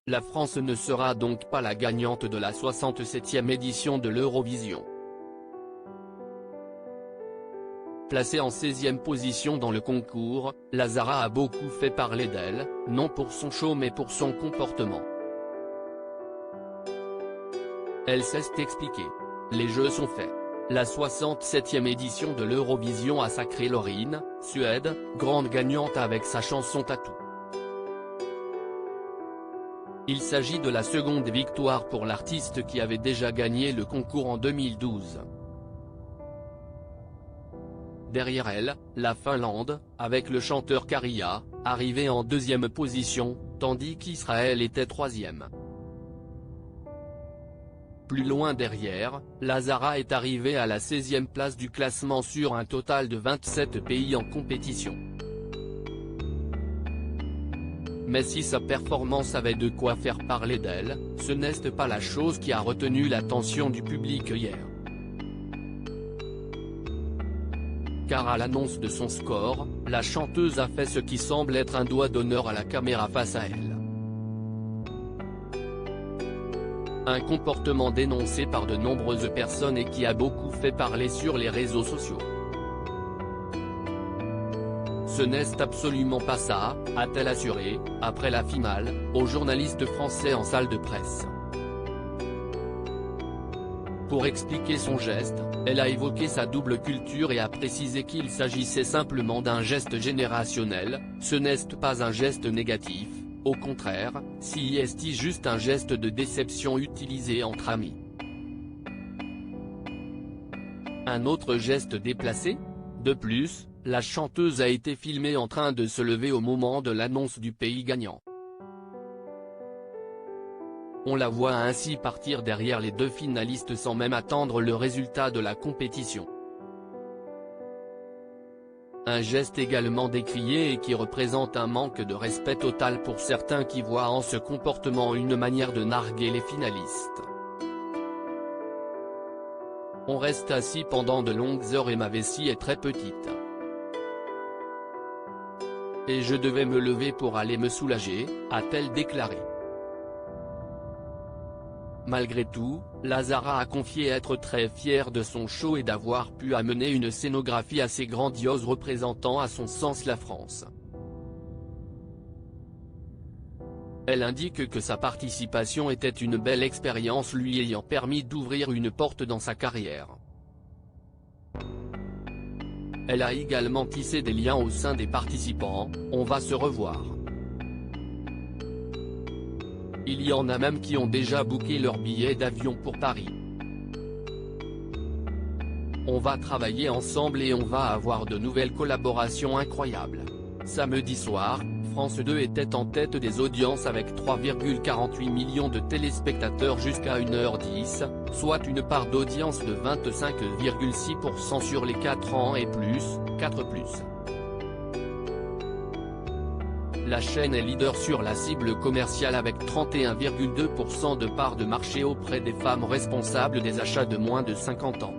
La France ne sera donc pas la gagnante de la 67e édition de l'Eurovision. Placée en 16e position dans le concours, la Zara a beaucoup fait parler d'elle, non pour son show mais pour son comportement. Elle s'est expliquée. Les jeux sont faits. La 67e édition de l'Eurovision a sacré Loreen, Suède, grande gagnante avec sa chanson Tattoo. Il s'agit de la seconde victoire pour l'artiste qui avait déjà gagné le concours en 2012. Derrière elle, la Finlande, avec le chanteur Käärijä, arrivé en deuxième position, tandis qu'Israël était troisième. Plus loin derrière, la Zara est arrivée à la 16e place du classement sur un total de 27 pays en compétition. Mais si sa performance avait de quoi faire parler d'elle, ce n'est pas la chose qui a retenu l'attention du public hier. Car à l'annonce de son score, la chanteuse a fait ce qui semble être un doigt d'honneur à la caméra face à elle. Un comportement dénoncé par de nombreuses personnes et qui a beaucoup fait parler sur les réseaux sociaux. Ce n'est absolument pas ça, a-t-elle assuré, après la finale, aux journalistes français en salle de presse. Pour expliquer son geste, elle a évoqué sa double culture et a précisé qu'il s'agissait simplement d'un geste générationnel, ce n'est pas un geste négatif, au contraire, c'est juste un geste de déception utilisé entre amis. Un autre geste déplacé ? De plus, la chanteuse a été filmée en train de se lever au moment de l'annonce du pays gagnant. On la voit ainsi partir derrière les deux finalistes sans même attendre le résultat de la compétition. Un geste également décrié et qui représente un manque de respect total pour certains qui voient en ce comportement une manière de narguer les finalistes. On reste assis pendant de longues heures et ma vessie est très petite. Et je devais me lever pour aller me soulager, a-t-elle déclaré. Malgré tout, la Zara a confié être très fière de son show et d'avoir pu amener une scénographie assez grandiose représentant à son sens la France. Elle indique que sa participation était une belle expérience lui ayant permis d'ouvrir une porte dans sa carrière. Elle a également tissé des liens au sein des participants, on va se revoir. Il y en a même qui ont déjà booké leur billet d'avion pour Paris. On va travailler ensemble et on va avoir de nouvelles collaborations incroyables. Samedi soir, France 2 était en tête des audiences avec 3,48 millions de téléspectateurs jusqu'à 1h10, soit une part d'audience de 25,6% sur les 4 ans et plus, 4+. La chaîne est leader sur la cible commerciale avec 31,2% de part de marché auprès des femmes responsables des achats de moins de 50 ans.